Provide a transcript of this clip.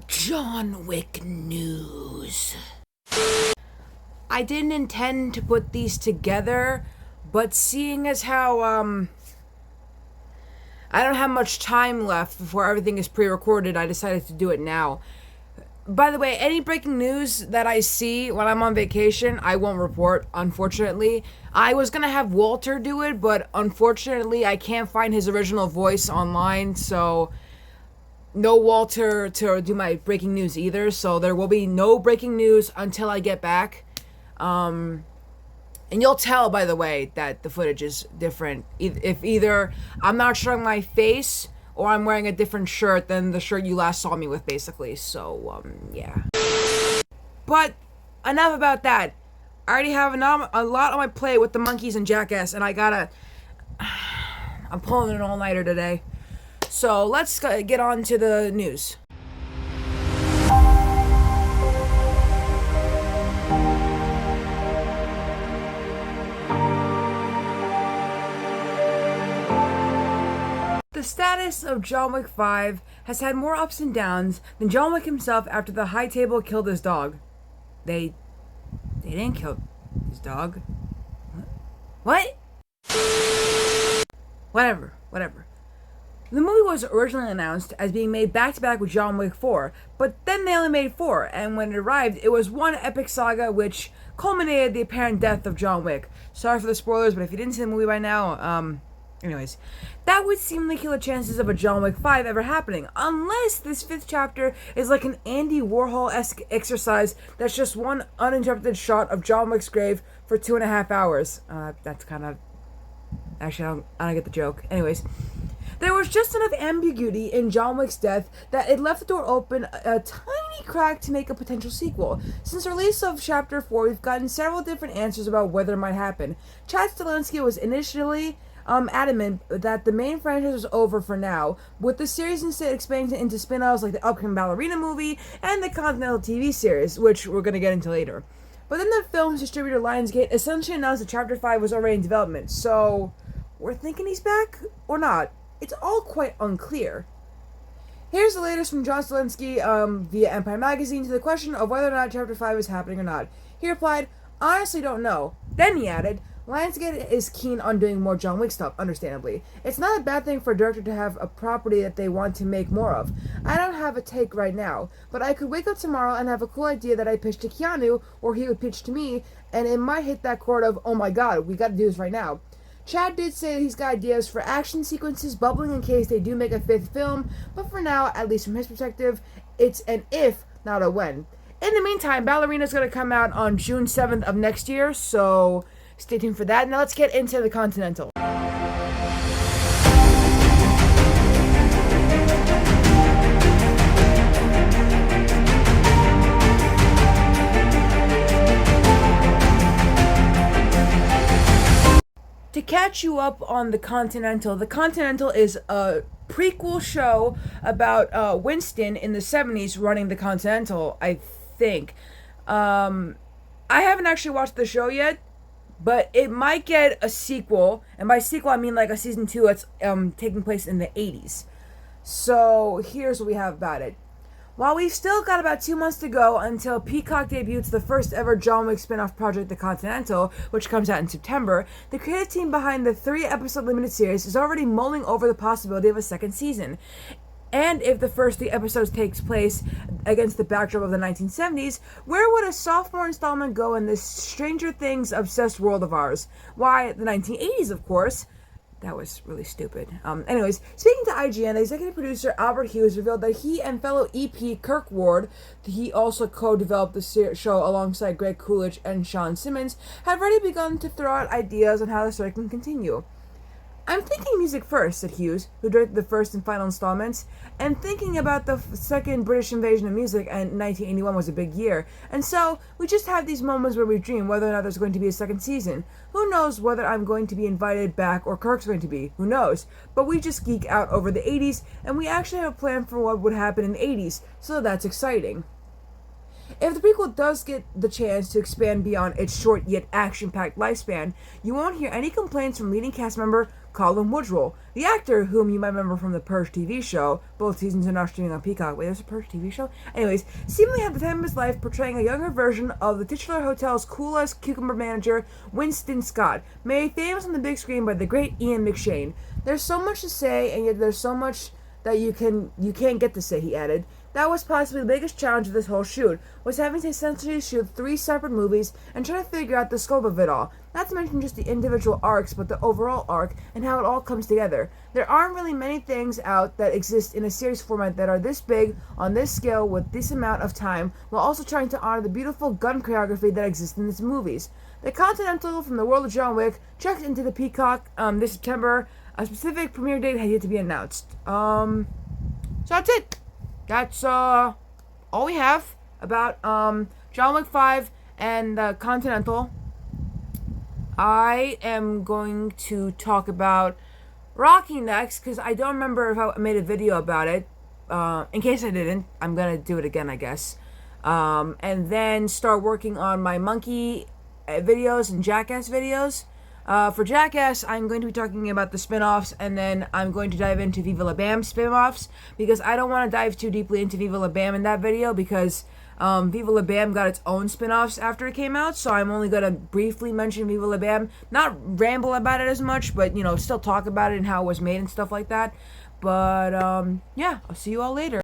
John Wick news. I didn't intend to put these together, but seeing as how I don't have much time left before everything is pre-recorded, I decided to do it now. By the way, any breaking news that I see when I'm on vacation, I won't report, unfortunately. I was gonna have Walter do it, but unfortunately I can't find his original voice online, so no Walter to do my breaking news either, so there will be no breaking news until I get back. And you'll tell, by the way, that the footage is different. If either I'm not showing my face or I'm wearing a different shirt than the shirt you last saw me with, basically. So, yeah. But enough about that. I already have a lot on my plate with the monkeys and Jackass, and I'm pulling an all-nighter today. So let's get on to the news. The status of John Wick 5 has had more ups and downs than John Wick himself after the High Table killed his dog. They didn't kill his dog. What? Whatever. The movie was originally announced as being made back-to-back with John Wick 4, but then they only made 4, and when it arrived, it was one epic saga which culminated the apparent death of John Wick. Sorry for the spoilers, but if you didn't see the movie by now, anyways, that would seemingly kill the chances of a John Wick 5 ever happening, unless this 5th chapter is like an Andy Warhol-esque exercise that's just one uninterrupted shot of John Wick's grave for 2.5 hours. That's kind of... Actually, I don't get the joke. Anyways, there was just enough ambiguity in John Wick's death that it left the door open a tiny crack to make a potential sequel. Since the release of Chapter 4, we've gotten several different answers about whether it might happen. Chad Stahelski was initially adamant that the main franchise was over for now, with the series instead expanding into spin-offs like the upcoming Ballerina movie and the Continental TV series, which we're going to get into later. But then the film's distributor Lionsgate essentially announced that Chapter 5 was already in development, so we're thinking he's back or not? It's all quite unclear. Here's the latest from John Stahelski via Empire Magazine to the question of whether or not Chapter 5 is happening or not. He replied, "Honestly don't know." Then he added, "Lionsgate is keen on doing more John Wick stuff, understandably. It's not a bad thing for a director to have a property that they want to make more of. I don't have a take right now, but I could wake up tomorrow and have a cool idea that I pitched to Keanu, or he would pitch to me, and it might hit that chord of, oh my god, we gotta do this right now." Chad did say that he's got ideas for action sequences bubbling in case they do make a 5th film, but for now, at least from his perspective, it's an if, not a when. In the meantime, Ballerina's going to come out on June 7th of next year, so stay tuned for that. Now let's get into the Continental. To catch you up on the Continental is a prequel show about Winston in the 70s running the Continental, I think. I haven't actually watched the show yet, but it might get a sequel, and by sequel I mean like a season 2 that's taking place in the 80s. So here's what we have about it. While we've still got about 2 months to go until Peacock debuts the first ever John Wick spin-off project, The Continental, which comes out in September, the creative team behind the 3-episode limited series is already mulling over the possibility of a second season. And if the first 3 episodes takes place against the backdrop of the 1970s, where would a sophomore installment go in this Stranger Things obsessed world of ours? Why, the 1980s, of course. That was really stupid. Anyways, speaking to IGN, the executive producer Albert Hughes revealed that he and fellow EP Kirk Ward, he also co-developed the show alongside Greg Coolidge and Sean Simmons, have already begun to throw out ideas on how the story can continue. "I'm thinking music first," said Hughes, who directed the first and final installments, "and thinking about the second British invasion of music, and 1981 was a big year, and so we just have these moments where we dream whether or not there's going to be a second season. Who knows whether I'm going to be invited back or Kirk's going to be, who knows, but we just geek out over the 80s, and we actually have a plan for what would happen in the 80s, so that's exciting." If the prequel does get the chance to expand beyond its short yet action-packed lifespan, you won't hear any complaints from leading cast member Colin Woodrell, the actor whom you might remember from the Purge TV show. Both seasons are now streaming on Peacock. Wait, there's a Purge TV show? Anyways, seemingly had the time of his life portraying a younger version of the titular hotel's coolest cucumber manager, Winston Scott, made famous on the big screen by the great Ian McShane. There's so much to say, and yet there's so much that you can't get to say, he added. That was possibly the biggest challenge of this whole shoot, was having to essentially shoot 3 separate movies and try to figure out the scope of it all. Not to mention just the individual arcs, but the overall arc and how it all comes together. There aren't really many things out that exist in a series format that are this big, on this scale, with this amount of time, while also trying to honor the beautiful gun choreography that exists in these movies. The Continental from the world of John Wick checked into the Peacock this September. A specific premiere date has yet to be announced. So that's it. That's all we have about John Wick 5 and Continental. I am going to talk about Rocky next, because I don't remember if I made a video about it. In case I didn't, I'm going to do it again, I guess. And then start working on my Monkey videos and Jackass videos. For Jackass, I'm going to be talking about the spin-offs, and then I'm going to dive into Viva La Bam spin-offs, because I don't want to dive too deeply into Viva La Bam in that video, because Viva La Bam got its own spin-offs after it came out, so I'm only going to briefly mention Viva La Bam, not ramble about it as much, but, still talk about it and how it was made and stuff like that. But, yeah, I'll see you all later.